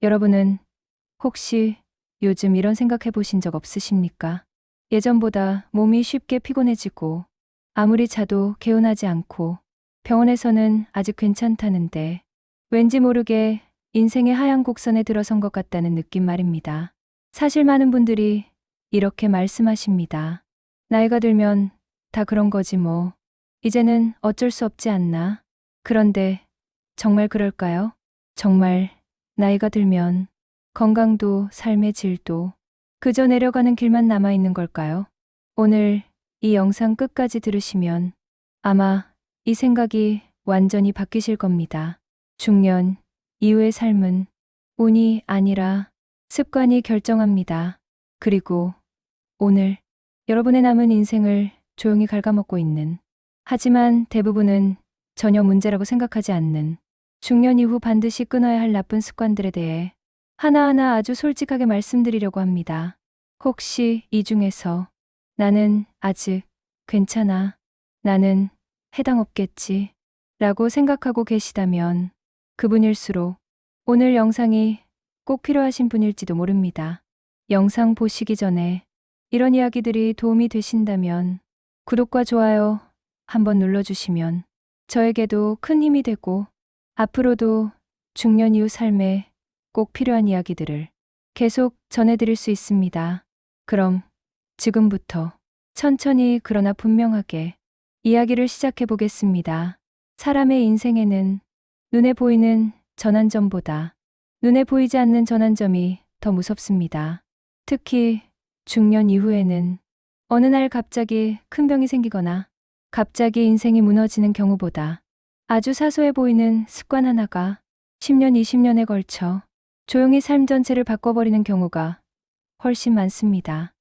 여러분은 혹시 요즘 이런 생각해 보신 적 없으십니까? 예전보다 몸이 쉽게 피곤해지고 아무리 자도 개운하지 않고 병원에서는 아직 괜찮다는데 왠지 모르게 인생의 하얀 곡선에 들어선 것 같다는 느낌 말입니다. 사실 많은 분들이 이렇게 말씀하십니다. 나이가 들면 다 그런 거지 뭐. 이제는 어쩔 수 없지 않나? 그런데 정말 그럴까요? 정말 나이가 들면 건강도 삶의 질도 그저 내려가는 길만 남아있는 걸까요? 오늘 이 영상 끝까지 들으시면 아마 이 생각이 완전히 바뀌실 겁니다. 중년 이후의 삶은 운이 아니라 습관이 결정합니다. 그리고 오늘 여러분의 남은 인생을 조용히 갉아먹고 있는, 하지만 대부분은 전혀 문제라고 생각하지 않는 중년 이후 반드시 끊어야 할 나쁜 습관들에 대해 하나하나 아주 솔직하게 말씀드리려고 합니다. 혹시 이 중에서 나는 아직 괜찮아, 나는 해당 없겠지 라고 생각하고 계시다면 그분일수록 오늘 영상이 꼭 필요하신 분일지도 모릅니다. 영상 보시기 전에 이런 이야기들이 도움이 되신다면 구독과 좋아요 한번 눌러주시면 저에게도 큰 힘이 되고 앞으로도 중년 이후 삶에 꼭 필요한 이야기들을 계속 전해드릴 수 있습니다. 그럼 지금부터 천천히 그러나 분명하게 이야기를 시작해 보겠습니다. 사람의 인생에는 눈에 보이는 전환점보다 눈에 보이지 않는 전환점이 더 무섭습니다. 특히 중년 이후에는 어느 날 갑자기 큰 병이 생기거나 갑자기 인생이 무너지는 경우보다 아주 사소해 보이는 습관 하나가 10년, 20년에 걸쳐 조용히 삶 전체를 바꿔버리는 경우가 훨씬 많습니다.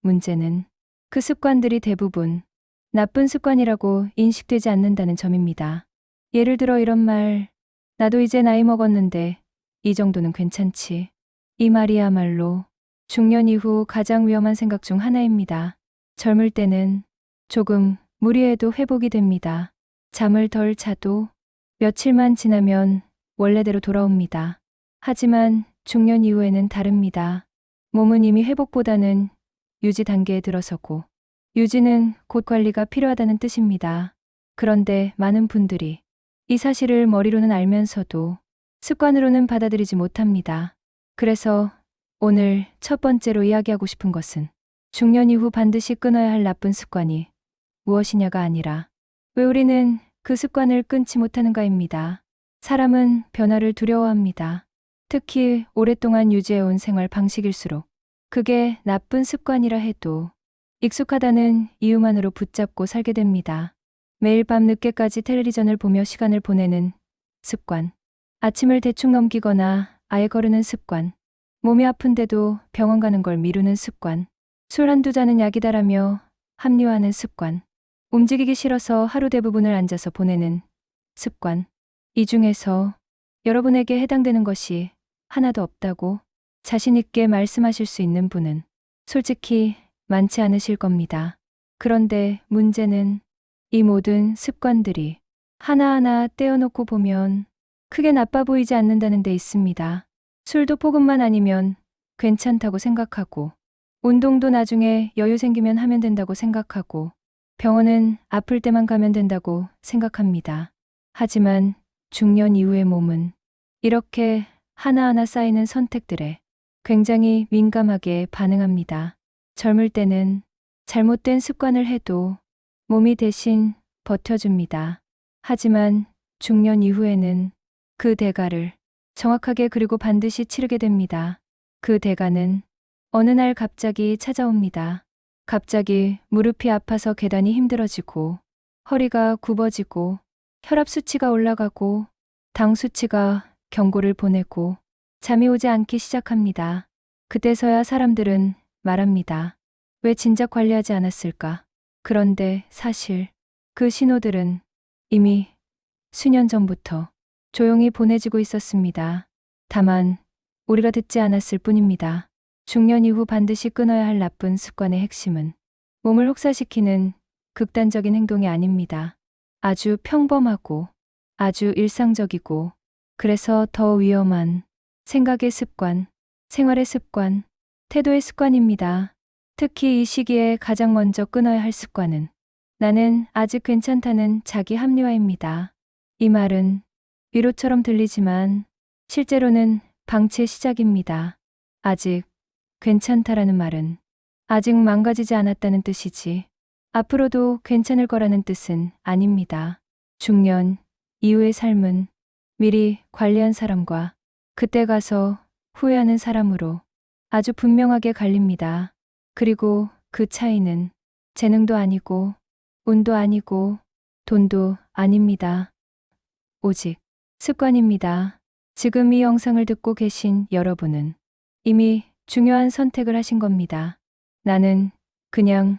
문제는 그 습관들이 대부분 나쁜 습관이라고 인식되지 않는다는 점입니다. 예를 들어 이런 말, 나도 이제 나이 먹었는데 이 정도는 괜찮지. 이 말이야말로 중년 이후 가장 위험한 생각 중 하나입니다. 젊을 때는 조금 무리해도 회복이 됩니다. 잠을 덜 자도 며칠만 지나면 원래대로 돌아옵니다. 하지만 중년 이후에는 다릅니다. 몸은 이미 회복보다는 유지 단계에 들어서고 유지는 곧 관리가 필요하다는 뜻입니다. 그런데 많은 분들이 이 사실을 머리로는 알면서도 습관으로는 받아들이지 못합니다. 그래서 오늘 첫 번째로 이야기하고 싶은 것은 중년 이후 반드시 끊어야 할 나쁜 습관이 무엇이냐가 아니라 왜 우리는 그 습관을 끊지 못하는가입니다. 사람은 변화를 두려워합니다. 특히 오랫동안 유지해온 생활 방식일수록 그게 나쁜 습관이라 해도 익숙하다는 이유만으로 붙잡고 살게 됩니다. 매일 밤 늦게까지 텔레비전을 보며 시간을 보내는 습관, 아침을 대충 넘기거나 아예 거르는 습관, 몸이 아픈데도 병원 가는 걸 미루는 습관, 술 한두 잔은 약이다라며 합리화하는 습관, 움직이기 싫어서 하루 대부분을 앉아서 보내는 습관. 이 중에서 여러분에게 해당되는 것이 하나도 없다고 자신 있게 말씀하실 수 있는 분은 솔직히 많지 않으실 겁니다. 그런데 문제는 이 모든 습관들이 하나하나 떼어놓고 보면 크게 나빠 보이지 않는다는 데 있습니다. 술도 폭음만 아니면 괜찮다고 생각하고, 운동도 나중에 여유 생기면 하면 된다고 생각하고, 병원은 아플 때만 가면 된다고 생각합니다. 하지만 중년 이후의 몸은 이렇게 하나하나 쌓이는 선택들에 굉장히 민감하게 반응합니다. 젊을 때는 잘못된 습관을 해도 몸이 대신 버텨줍니다. 하지만 중년 이후에는 그 대가를 정확하게 그리고 반드시 치르게 됩니다. 그 대가는 어느 날 갑자기 찾아옵니다. 갑자기 무릎이 아파서 계단이 힘들어지고, 허리가 굽어지고, 혈압 수치가 올라가고, 당 수치가 경고를 보내고, 잠이 오지 않기 시작합니다. 그때서야 사람들은 말합니다. 왜 진작 관리하지 않았을까? 그런데 사실 그 신호들은 이미 수년 전부터 조용히 보내지고 있었습니다. 다만 우리가 듣지 않았을 뿐입니다. 중년 이후 반드시 끊어야 할 나쁜 습관의 핵심은 몸을 혹사시키는 극단적인 행동이 아닙니다. 아주 평범하고 아주 일상적이고 그래서 더 위험한 생각의 습관, 생활의 습관, 태도의 습관입니다. 특히 이 시기에 가장 먼저 끊어야 할 습관은 나는 아직 괜찮다는 자기 합리화입니다. 이 말은 위로처럼 들리지만 실제로는 방치의 시작입니다. 아직 괜찮다라는 말은 아직 망가지지 않았다는 뜻이지 앞으로도 괜찮을 거라는 뜻은 아닙니다. 중년 이후의 삶은 미리 관리한 사람과 그때 가서 후회하는 사람으로 아주 분명하게 갈립니다. 그리고 그 차이는 재능도 아니고 운도 아니고 돈도 아닙니다. 오직 습관입니다. 지금 이 영상을 듣고 계신 여러분은 이미 중요한 선택을 하신 겁니다. 나는 그냥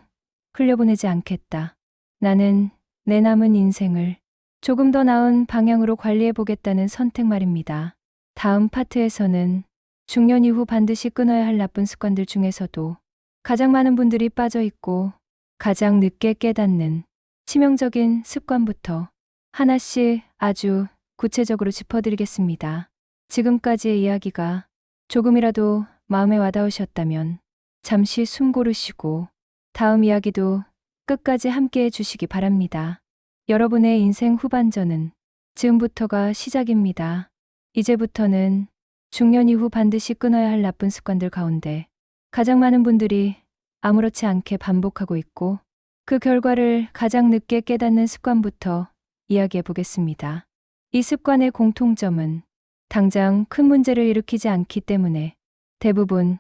흘려보내지 않겠다. 나는 내 남은 인생을 조금 더 나은 방향으로 관리해 보겠다는 선택 말입니다. 다음 파트에서는 중년 이후 반드시 끊어야 할 나쁜 습관들 중에서도 가장 많은 분들이 빠져 있고 가장 늦게 깨닫는 치명적인 습관부터 하나씩 아주 구체적으로 짚어드리겠습니다. 지금까지의 이야기가 조금이라도 마음에 와닿으셨다면 잠시 숨 고르시고 다음 이야기도 끝까지 함께 해주시기 바랍니다. 여러분의 인생 후반전은 지금부터가 시작입니다. 이제부터는 중년 이후 반드시 끊어야 할 나쁜 습관들 가운데 가장 많은 분들이 아무렇지 않게 반복하고 있고 그 결과를 가장 늦게 깨닫는 습관부터 이야기해 보겠습니다. 이 습관의 공통점은 당장 큰 문제를 일으키지 않기 때문에 대부분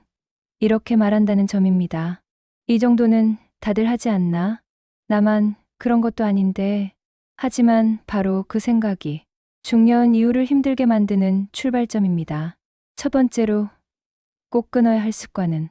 이렇게 말한다는 점입니다. 이 정도는 다들 하지 않나? 나만 그런 것도 아닌데. 하지만 바로 그 생각이 중년 이후를 힘들게 만드는 출발점입니다. 첫 번째로 꼭 끊어야 할 습관은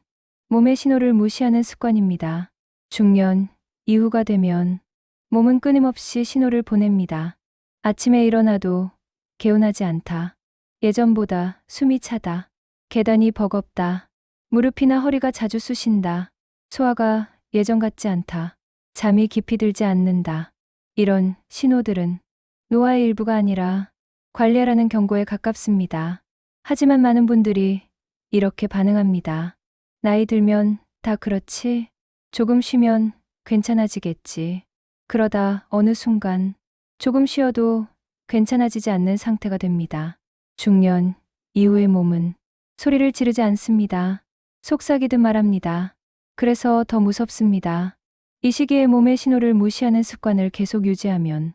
몸의 신호를 무시하는 습관입니다. 중년 이후가 되면 몸은 끊임없이 신호를 보냅니다. 아침에 일어나도 개운하지 않다. 예전보다 숨이 차다. 계단이 버겁다. 무릎이나 허리가 자주 쑤신다. 소화가 예전 같지 않다. 잠이 깊이 들지 않는다. 이런 신호들은 노화의 일부가 아니라 관리하라는 경고에 가깝습니다. 하지만 많은 분들이 이렇게 반응합니다. 나이 들면 다 그렇지. 조금 쉬면 괜찮아지겠지. 그러다 어느 순간 조금 쉬어도 괜찮아지지 않는 상태가 됩니다. 중년 이후의 몸은 소리를 지르지 않습니다. 속삭이듯 말합니다. 그래서 더 무섭습니다. 이 시기에 몸의 신호를 무시하는 습관을 계속 유지하면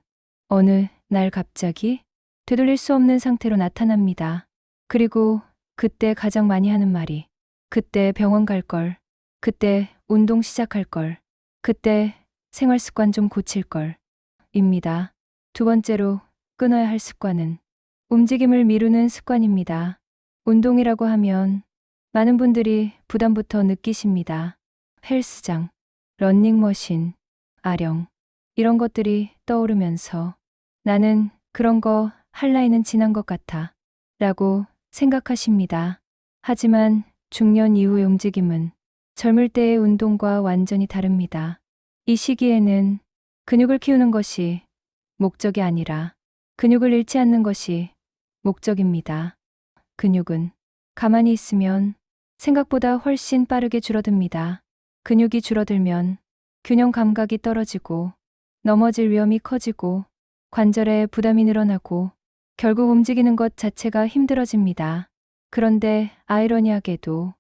어느 날 갑자기 되돌릴 수 없는 상태로 나타납니다. 그리고 그때 가장 많이 하는 말이 그때 병원 갈 걸, 그때 운동 시작할 걸, 그때 생활 습관 좀 고칠 걸 입니다. 두 번째로 끊어야 할 습관은 움직임을 미루는 습관입니다. 운동이라고 하면 많은 분들이 부담부터 느끼십니다. 헬스장, 러닝머신, 아령 이런 것들이 떠오르면서 나는 그런 거 할 나이는 지난 것 같아 라고 생각하십니다. 하지만 중년 이후의 움직임은 젊을 때의 운동과 완전히 다릅니다. 이 시기에는 근육을 키우는 것이 목적이 아니라 근육을 잃지 않는 것이 목적입니다. 근육은 가만히 있으면 생각보다 훨씬 빠르게 줄어듭니다. 근육이 줄어들면 균형 감각이 떨어지고 넘어질 위험이 커지고 관절에 부담이 늘어나고 결국 움직이는 것 자체가 힘들어집니다. 그런데 아이러니하게도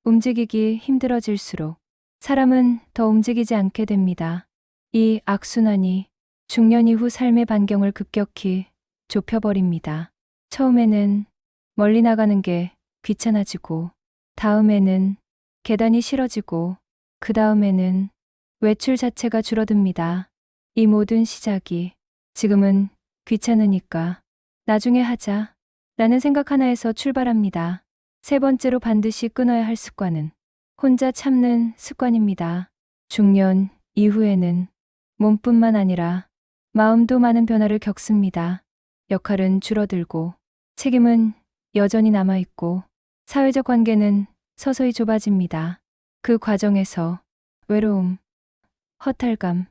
움직이기 힘들어질수록 사람은 더 움직이지 않게 됩니다. 이 악순환이 중년 이후 삶의 반경을 급격히 좁혀버립니다. 처음에는 멀리 나가는 게 귀찮아지고 다음에는 계단이 싫어지고 그 다음에는 외출 자체가 줄어듭니다. 이 모든 시작이 지금은 귀찮으니까 나중에 하자 라는 생각 하나에서 출발합니다. 세 번째로 반드시 끊어야 할 습관은 혼자 참는 습관입니다. 중년 이후에는 몸뿐만 아니라 마음도 많은 변화를 겪습니다. 역할은 줄어들고 책임은 여전히 남아있고 사회적 관계는 서서히 좁아집니다. 그 과정에서 외로움, 허탈감,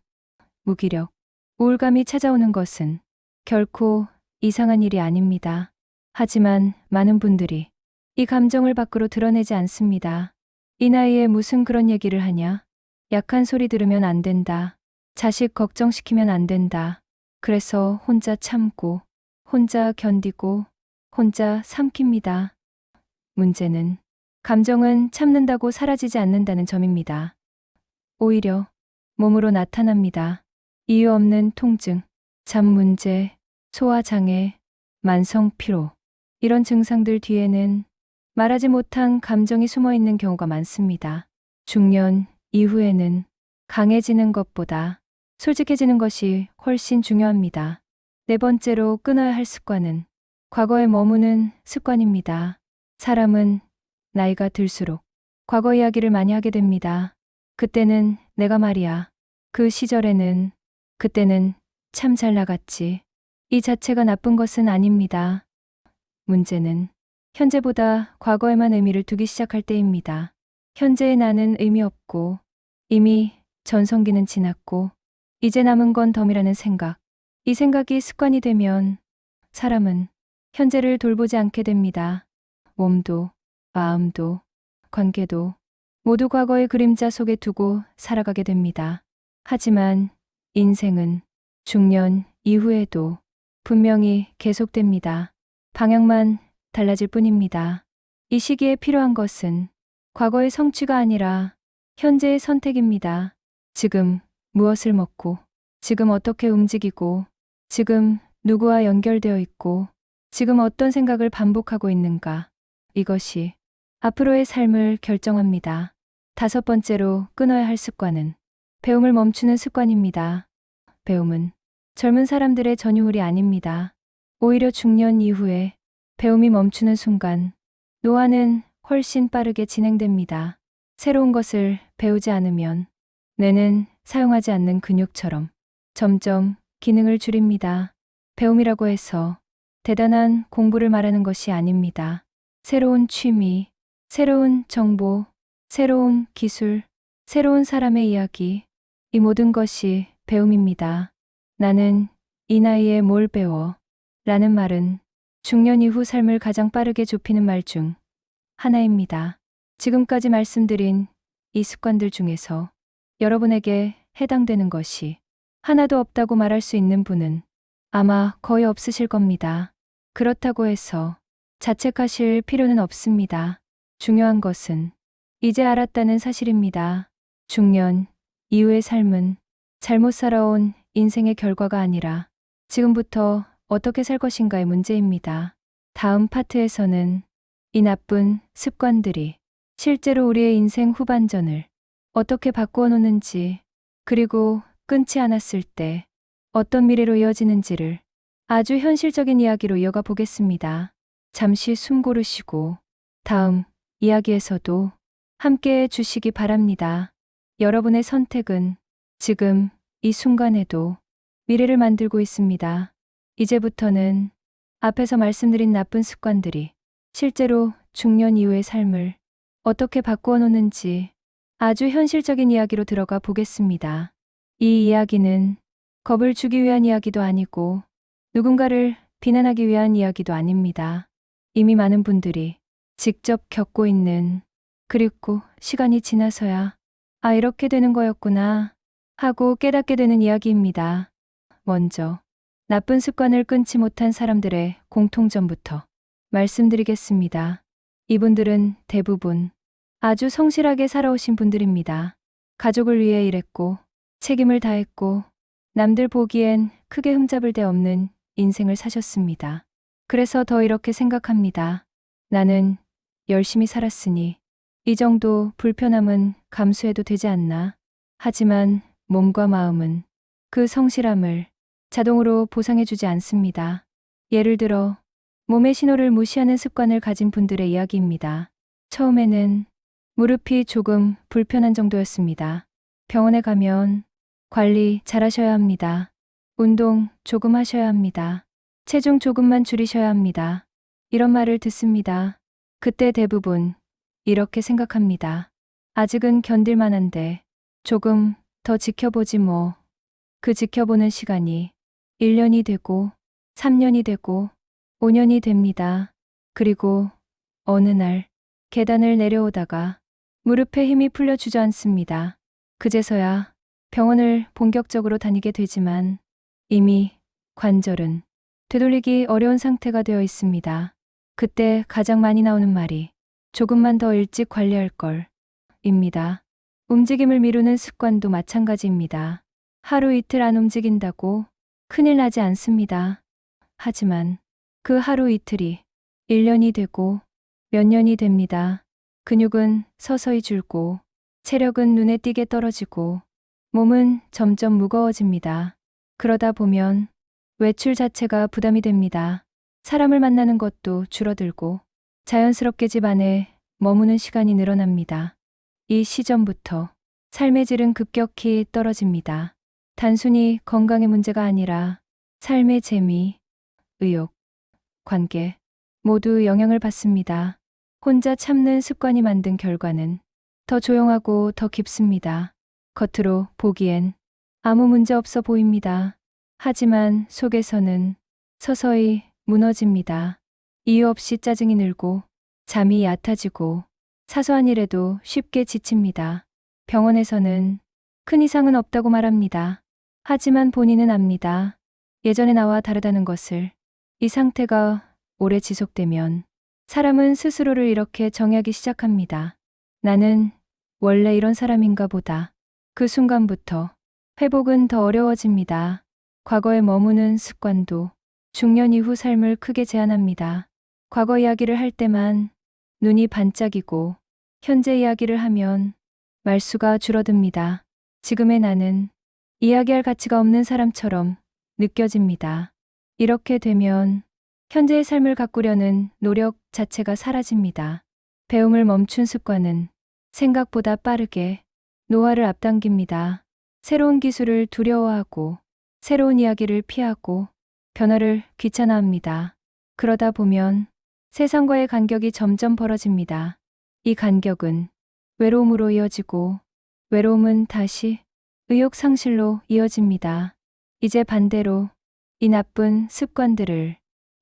무기력, 우울감이 찾아오는 것은 결코 이상한 일이 아닙니다. 하지만 많은 분들이 이 감정을 밖으로 드러내지 않습니다. 이 나이에 무슨 그런 얘기를 하냐? 약한 소리 들으면 안 된다. 자식 걱정시키면 안 된다. 그래서 혼자 참고, 혼자 견디고, 혼자 삼킵니다. 문제는 감정은 참는다고 사라지지 않는다는 점입니다. 오히려 몸으로 나타납니다. 이유 없는 통증, 잠 문제, 소화장애, 만성 피로. 이런 증상들 뒤에는 말하지 못한 감정이 숨어 있는 경우가 많습니다. 중년 이후에는 강해지는 것보다 솔직해지는 것이 훨씬 중요합니다. 네 번째로 끊어야 할 습관은 과거에 머무는 습관입니다. 사람은 나이가 들수록 과거 이야기를 많이 하게 됩니다. 그때는 내가 말이야. 그 시절에는, 그때는 참 잘 나갔지. 이 자체가 나쁜 것은 아닙니다. 문제는 현재보다 과거에만 의미를 두기 시작할 때입니다. 현재의 나는 의미 없고 이미 전성기는 지났고 이제 남은 건 덤이라는 생각. 이 생각이 습관이 되면 사람은 현재를 돌보지 않게 됩니다. 몸도, 마음도, 관계도 모두 과거의 그림자 속에 두고 살아가게 됩니다. 하지만 인생은 중년 이후에도 분명히 계속됩니다. 방향만 달라질 뿐입니다. 이 시기에 필요한 것은 과거의 성취가 아니라 현재의 선택입니다. 지금 무엇을 먹고, 지금 어떻게 움직이고, 지금 누구와 연결되어 있고, 지금 어떤 생각을 반복하고 있는가. 이것이 앞으로의 삶을 결정합니다. 다섯 번째로 끊어야 할 습관은 배움을 멈추는 습관입니다. 배움은 젊은 사람들의 전유물이 아닙니다. 오히려 중년 이후에 배움이 멈추는 순간 노화는 훨씬 빠르게 진행됩니다. 새로운 것을 배우지 않으면 뇌는 사용하지 않는 근육처럼 점점 기능을 줄입니다. 배움이라고 해서 대단한 공부를 말하는 것이 아닙니다. 새로운 취미, 새로운 정보, 새로운 기술, 새로운 사람의 이야기, 이 모든 것이 배움입니다. 나는 이 나이에 뭘 배워? 라는 말은 중년 이후 삶을 가장 빠르게 좁히는 말 중 하나입니다. 지금까지 말씀드린 이 습관들 중에서 여러분에게 해당되는 것이 하나도 없다고 말할 수 있는 분은 아마 거의 없으실 겁니다. 그렇다고 해서 자책하실 필요는 없습니다. 중요한 것은 이제 알았다는 사실입니다. 중년 이후의 삶은 잘못 살아온 인생의 결과가 아니라 지금부터 어떻게 살 것인가의 문제입니다. 다음 파트에서는 이 나쁜 습관들이 실제로 우리의 인생 후반전을 어떻게 바꾸어 놓는지, 그리고 끊지 않았을 때 어떤 미래로 이어지는지를 아주 현실적인 이야기로 이어가 보겠습니다. 잠시 숨 고르시고 다음 이야기에서도 함께 해 주시기 바랍니다. 여러분의 선택은 지금 이 순간에도 미래를 만들고 있습니다. 이제부터는 앞에서 말씀드린 나쁜 습관들이 실제로 중년 이후의 삶을 어떻게 바꾸어 놓는지 아주 현실적인 이야기로 들어가 보겠습니다. 이 이야기는 겁을 주기 위한 이야기도 아니고 누군가를 비난하기 위한 이야기도 아닙니다. 이미 많은 분들이 직접 겪고 있는, 그리고 시간이 지나서야 아, 이렇게 되는 거였구나 하고 깨닫게 되는 이야기입니다. 먼저 나쁜 습관을 끊지 못한 사람들의 공통점부터 말씀드리겠습니다. 이분들은 대부분 아주 성실하게 살아오신 분들입니다. 가족을 위해 일했고 책임을 다했고 남들 보기엔 크게 흠잡을 데 없는 인생을 사셨습니다. 그래서 더 이렇게 생각합니다. 나는 열심히 살았으니 이 정도 불편함은 감수해도 되지 않나. 하지만 몸과 마음은 그 성실함을 자동으로 보상해주지 않습니다. 예를 들어 몸의 신호를 무시하는 습관을 가진 분들의 이야기입니다. 처음에는 무릎이 조금 불편한 정도였습니다. 병원에 가면 관리 잘하셔야 합니다. 운동 조금 하셔야 합니다. 체중 조금만 줄이셔야 합니다. 이런 말을 듣습니다. 그때 대부분 이렇게 생각합니다. 아직은 견딜 만한데 조금 더 지켜보지 뭐. 그 지켜보는 시간이 1년이 되고 3년이 되고 5년이 됩니다. 그리고 어느 날 계단을 내려오다가 무릎에 힘이 풀려 주저앉습니다. 그제서야 병원을 본격적으로 다니게 되지만 이미 관절은 되돌리기 어려운 상태가 되어 있습니다. 그때 가장 많이 나오는 말이 조금만 더 일찍 관리할 걸 입니다. 움직임을 미루는 습관도 마찬가지입니다. 하루 이틀 안 움직인다고 큰일 나지 않습니다. 하지만 그 하루 이틀이 1년이 되고 몇 년이 됩니다. 근육은 서서히 줄고 체력은 눈에 띄게 떨어지고 몸은 점점 무거워집니다. 그러다 보면 외출 자체가 부담이 됩니다. 사람을 만나는 것도 줄어들고 자연스럽게 집 안에 머무는 시간이 늘어납니다. 이 시점부터 삶의 질은 급격히 떨어집니다. 단순히 건강의 문제가 아니라 삶의 재미, 의욕, 관계 모두 영향을 받습니다. 혼자 참는 습관이 만든 결과는 더 조용하고 더 깊습니다. 겉으로 보기엔 아무 문제 없어 보입니다. 하지만 속에서는 서서히 무너집니다. 이유 없이 짜증이 늘고 잠이 얕아지고 사소한 일에도 쉽게 지칩니다. 병원에서는 큰 이상은 없다고 말합니다. 하지만 본인은 압니다. 예전에 나와 다르다는 것을. 이 상태가 오래 지속되면 사람은 스스로를 이렇게 정의하기 시작합니다. 나는 원래 이런 사람인가 보다. 그 순간부터 회복은 더 어려워집니다. 과거에 머무는 습관도 중년 이후 삶을 크게 제한합니다. 과거 이야기를 할 때만 눈이 반짝이고 현재 이야기를 하면 말수가 줄어듭니다. 지금의 나는 이야기할 가치가 없는 사람처럼 느껴집니다. 이렇게 되면 현재의 삶을 가꾸려는 노력 자체가 사라집니다. 배움을 멈춘 습관은 생각보다 빠르게 노화를 앞당깁니다. 새로운 기술을 두려워하고 새로운 이야기를 피하고 변화를 귀찮아합니다. 그러다 보면 세상과의 간격이 점점 벌어집니다. 이 간격은 외로움으로 이어지고 외로움은 다시 의욕 상실로 이어집니다. 이제 반대로 이 나쁜 습관들을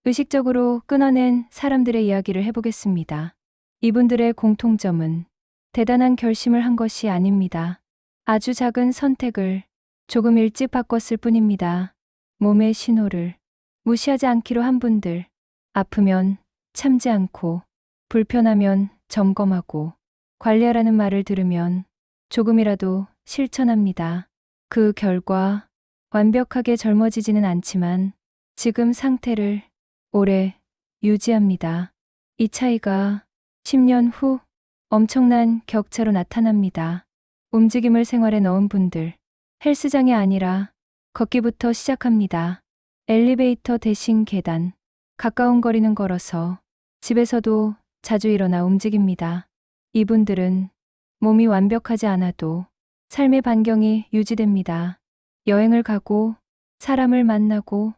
의식적으로 끊어낸 사람들의 이야기를 해보겠습니다. 이분들의 공통점은 대단한 결심을 한 것이 아닙니다. 아주 작은 선택을 조금 일찍 바꿨을 뿐입니다. 몸의 신호를 무시하지 않기로 한 분들, 아프면 참지 않고 불편하면 점검하고 관리하라는 말을 들으면 조금이라도 실천합니다. 그 결과 완벽하게 젊어지지는 않지만 지금 상태를 오래 유지합니다. 이 차이가 10년 후 엄청난 격차로 나타납니다. 움직임을 생활에 넣은 분들, 헬스장이 아니라 걷기부터 시작합니다. 엘리베이터 대신 계단, 가까운 거리는 걸어서 집에서도 자주 일어나 움직입니다. 이분들은 몸이 완벽하지 않아도 삶의 반경이 유지됩니다. 여행을 가고 사람을 만나고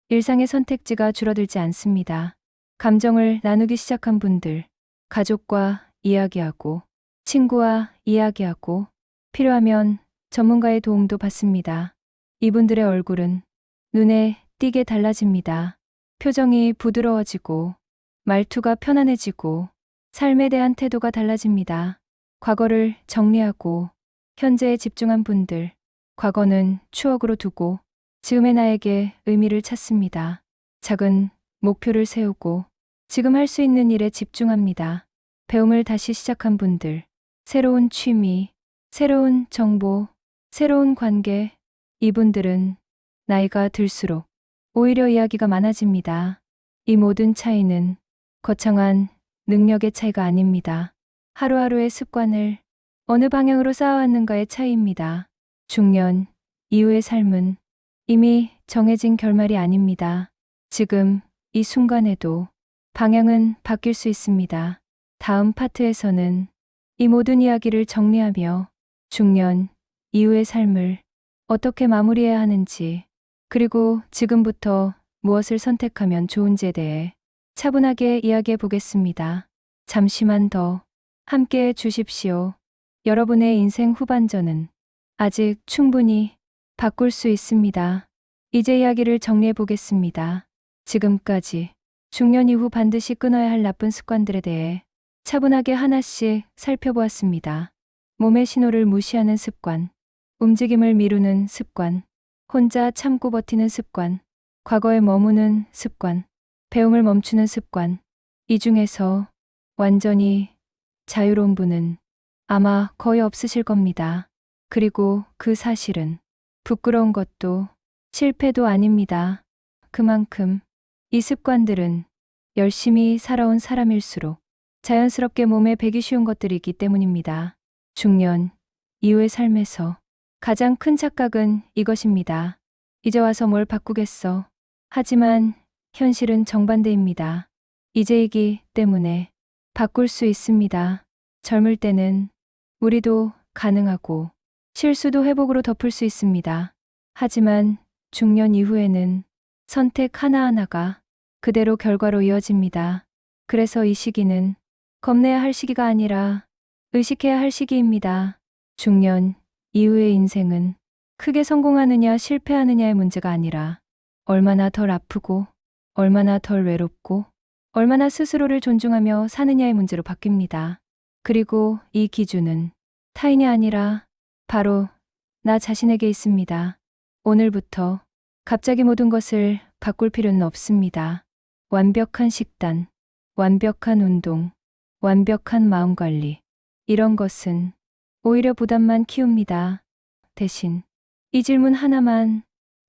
일상의 선택지가 줄어들지 않습니다. 감정을 나누기 시작한 분들, 가족과 이야기하고 친구와 이야기하고 필요하면 전문가의 도움도 받습니다. 이분들의 얼굴은 눈에 띄게 달라집니다. 표정이 부드러워지고 말투가 편안해지고 삶에 대한 태도가 달라집니다. 과거를 정리하고 현재에 집중한 분들, 과거는 추억으로 두고 지금의 나에게 의미를 찾습니다. 작은 목표를 세우고 지금 할 수 있는 일에 집중합니다. 배움을 다시 시작한 분들, 새로운 취미, 새로운 정보, 새로운 관계, 이분들은 나이가 들수록 오히려 이야기가 많아집니다. 이 모든 차이는 거창한 능력의 차이가 아닙니다. 하루하루의 습관을 어느 방향으로 쌓아왔는가의 차이입니다. 중년 이후의 삶은 이미 정해진 결말이 아닙니다. 지금 이 순간에도 방향은 바뀔 수 있습니다. 다음 파트에서는 이 모든 이야기를 정리하며 중년 이후의 삶을 어떻게 마무리해야 하는지, 그리고 지금부터 무엇을 선택하면 좋은지에 대해 차분하게 이야기해 보겠습니다. 잠시만 더 함께 해 주십시오. 여러분의 인생 후반전은 아직 충분히 바꿀 수 있습니다. 이제 이야기를 정리해 보겠습니다. 지금까지 중년 이후 반드시 끊어야 할 나쁜 습관들에 대해 차분하게 하나씩 살펴보았습니다. 몸의 신호를 무시하는 습관, 움직임을 미루는 습관, 혼자 참고 버티는 습관, 과거에 머무는 습관, 배움을 멈추는 습관. 이 중에서 완전히 자유로운 분은 아마 거의 없으실 겁니다. 그리고 그 사실은 부끄러운 것도 실패도 아닙니다. 그만큼 이 습관들은 열심히 살아온 사람일수록 자연스럽게 몸에 배기 쉬운 것들이기 때문입니다. 중년 이후의 삶에서 가장 큰 착각은 이것입니다. 이제 와서 뭘 바꾸겠어. 하지만 현실은 정반대입니다. 이제이기 때문에 바꿀 수 있습니다. 젊을 때는 우리도 가능하고 실수도 회복으로 덮을 수 있습니다. 하지만 중년 이후에는 선택 하나하나가 그대로 결과로 이어집니다. 그래서 이 시기는 겁내야 할 시기가 아니라 의식해야 할 시기입니다. 중년 이후의 인생은 크게 성공하느냐 실패하느냐의 문제가 아니라 얼마나 덜 아프고 얼마나 덜 외롭고 얼마나 스스로를 존중하며 사느냐의 문제로 바뀝니다. 그리고 이 기준은 타인이 아니라 바로 나 자신에게 있습니다. 오늘부터 갑자기 모든 것을 바꿀 필요는 없습니다. 완벽한 식단, 완벽한 운동, 완벽한 마음 관리. 이런 것은 오히려 부담만 키웁니다. 대신 이 질문 하나만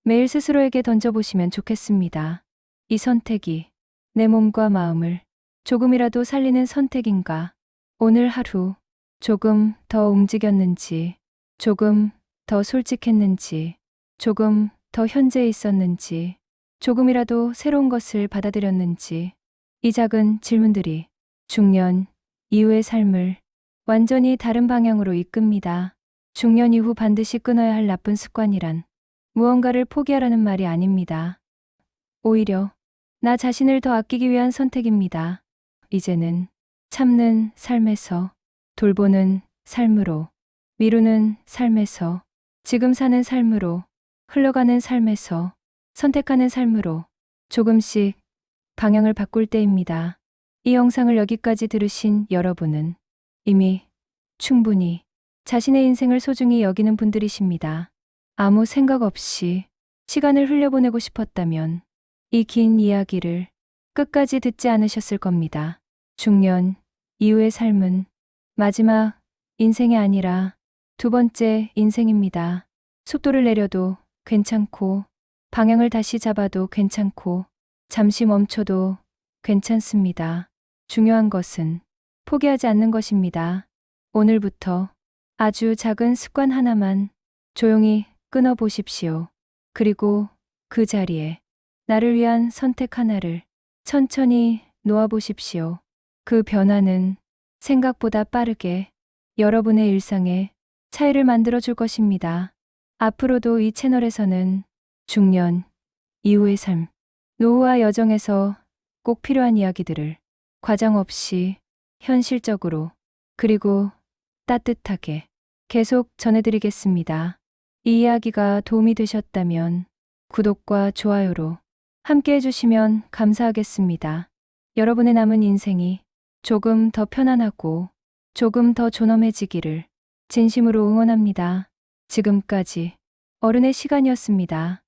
매일 스스로에게 던져보시면 좋겠습니다. 이 선택이 내 몸과 마음을 조금이라도 살리는 선택인가? 오늘 하루 조금 더 움직였는지, 조금 더 솔직했는지, 조금 더 현재에 있었는지, 조금이라도 새로운 것을 받아들였는지, 이 작은 질문들이 중년 이후의 삶을 완전히 다른 방향으로 이끕니다. 중년 이후 반드시 끊어야 할 나쁜 습관이란 무언가를 포기하라는 말이 아닙니다. 오히려 나 자신을 더 아끼기 위한 선택입니다. 이제는 참는 삶에서, 돌보는 삶으로, 미루는 삶에서, 지금 사는 삶으로, 흘러가는 삶에서, 선택하는 삶으로 조금씩 방향을 바꿀 때입니다. 이 영상을 여기까지 들으신 여러분은 이미 충분히 자신의 인생을 소중히 여기는 분들이십니다. 아무 생각 없이 시간을 흘려보내고 싶었다면 이 긴 이야기를 끝까지 듣지 않으셨을 겁니다. 중년 이후의 삶은 마지막 인생이 아니라 두 번째 인생입니다. 속도를 내려도 괜찮고, 방향을 다시 잡아도 괜찮고, 잠시 멈춰도 괜찮습니다. 중요한 것은 포기하지 않는 것입니다. 오늘부터 아주 작은 습관 하나만 조용히 끊어 보십시오. 그리고 그 자리에 나를 위한 선택 하나를 천천히 놓아 보십시오. 그 변화는 생각보다 빠르게 여러분의 일상에 차이를 만들어 줄 것입니다. 앞으로도 이 채널에서는 중년 이후의 삶, 노후와 여정에서 꼭 필요한 이야기들을 과장 없이 현실적으로 그리고 따뜻하게 계속 전해드리겠습니다. 이 이야기가 도움이 되셨다면 구독과 좋아요로 함께 해주시면 감사하겠습니다. 여러분의 남은 인생이 조금 더 편안하고 조금 더 존엄해지기를 진심으로 응원합니다. 지금까지 어른의 시간이었습니다.